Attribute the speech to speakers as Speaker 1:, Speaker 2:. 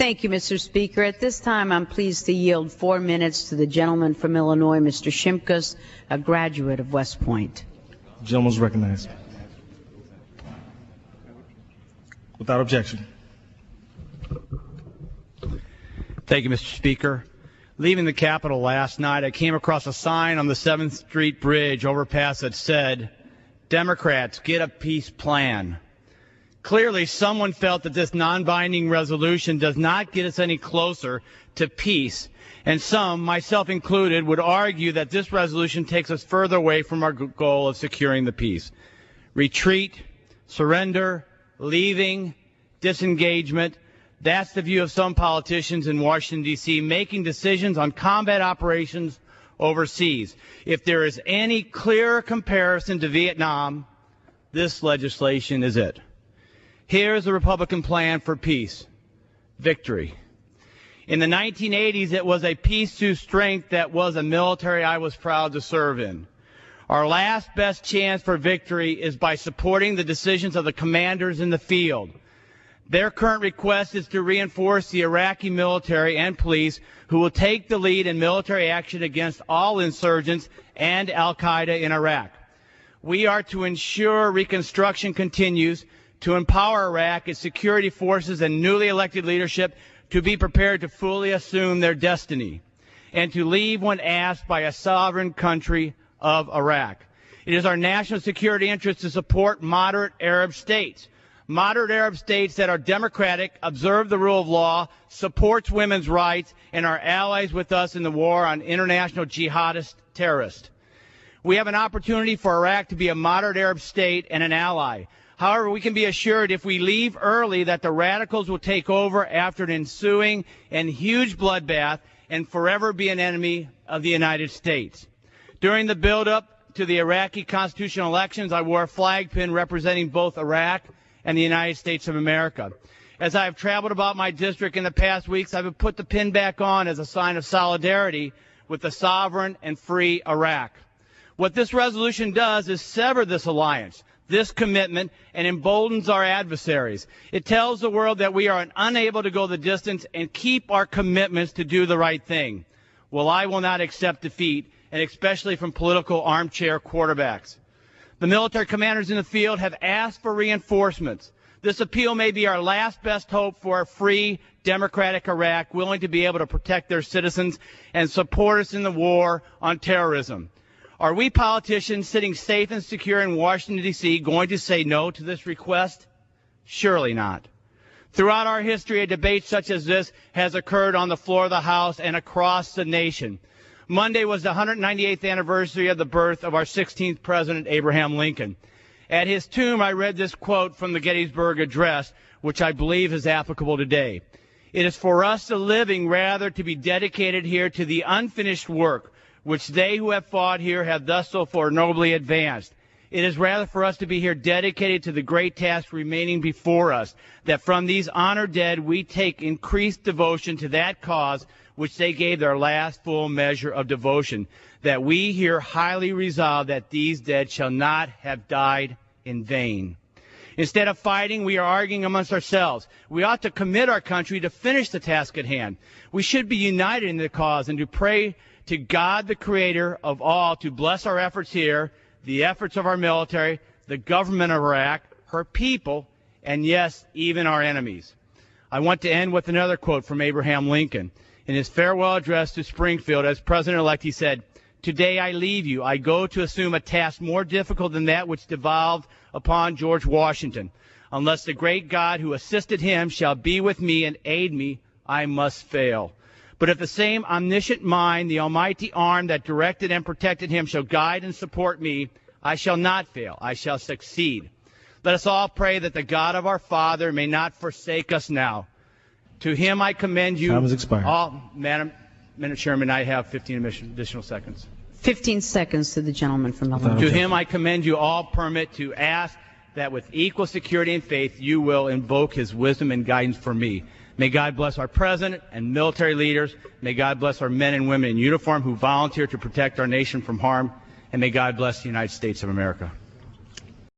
Speaker 1: Thank you, Mr. Speaker. At this time, I'm pleased to yield 4 minutes to the gentleman from Illinois, Mr. Shimkus, a graduate of West Point.
Speaker 2: The gentleman is recognized. Without objection.
Speaker 3: Thank you, Mr. Speaker. Leaving the Capitol last night, I came across a sign on the 7th Street Bridge overpass that said, "Democrats, get a peace plan." Clearly, someone felt that this non-binding resolution does not get us any closer to peace, and some, myself included, would argue that this resolution takes us further away from our goal of securing the peace. Retreat, surrender, leaving, disengagement, that's the view of some politicians in Washington, D.C., making decisions on combat operations overseas. If there is any clearer comparison to Vietnam, this legislation is it. Here's the Republican plan for peace. Victory. In the 1980s, it was a peace through strength that was a military I was proud to serve in. Our last best chance for victory is by supporting the decisions of the commanders in the field. Their current request is to reinforce the Iraqi military and police who will take the lead in military action against all insurgents and al-Qaeda in Iraq. We are to ensure reconstruction continues, to empower Iraq, its security forces, and newly elected leadership to be prepared to fully assume their destiny, and to leave when asked by a sovereign country of Iraq. It is our national security interest to support moderate Arab states. Moderate Arab states that are democratic, observe the rule of law, supports women's rights, and are allies with us in the war on international jihadist terrorists. We have an opportunity for Iraq to be a moderate Arab state and an ally. However, we can be assured if we leave early that the radicals will take over after an ensuing and huge bloodbath and forever be an enemy of the United States. During the buildup to the Iraqi constitutional elections, I wore a flag pin representing both Iraq and the United States of America. As I have traveled about my district in the past weeks, I have put the pin back on as a sign of solidarity with the sovereign and free Iraq. What this resolution does is sever this alliance, this commitment, and emboldens our adversaries. It tells the world that we are unable to go the distance and keep our commitments to do the right thing. Well, I will not accept defeat, and especially from political armchair quarterbacks. The military commanders in the field have asked for reinforcements. This appeal may be our last best hope for a free, democratic Iraq willing to be able to protect their citizens and support us in the war on terrorism. Are we politicians sitting safe and secure in Washington, D.C. going to say no to this request? Surely not. Throughout our history, a debate such as this has occurred on the floor of the House and across the nation. Monday was the 198th anniversary of the birth of our 16th President, Abraham Lincoln. At his tomb, I read this quote from the Gettysburg Address, which I believe is applicable today. It is for us, the living, rather to be dedicated here to the unfinished work, which they who have fought here have thus so far nobly advanced. It is rather for us to be here dedicated to the great task remaining before us, that from these honored dead we take increased devotion to that cause which they gave their last full measure of devotion, that we here highly resolve that these dead shall not have died in vain. Instead of fighting, we are arguing amongst ourselves. We ought to commit our country to finish the task at hand. We should be united in the cause and to pray to God, the Creator of all, to bless our efforts here, the efforts of our military, the government of Iraq, her people, and yes, even our enemies. I want to end with another quote from Abraham Lincoln. In his farewell address to Springfield as president-elect, he said, "Today I leave you. I go to assume a task more difficult than that which devolved upon George Washington. Unless the great God who assisted him shall be with me and aid me, I must fail. But if the same omniscient mind, the almighty arm that directed and protected him shall guide and support me, I shall not fail. I shall succeed. Let us all pray that the God of our Father may not forsake us now. To him I commend you."
Speaker 2: Time has expired.
Speaker 3: Madam Chairman, I have 15 additional seconds.
Speaker 1: 15 seconds to the gentleman from Illinois.
Speaker 3: To him I commend you all permit to ask that with equal security and faith you will invoke his wisdom and guidance for me. May God bless our president and military leaders. May God bless our men and women in uniform who volunteer to protect our nation from harm. And may God bless the United States of America.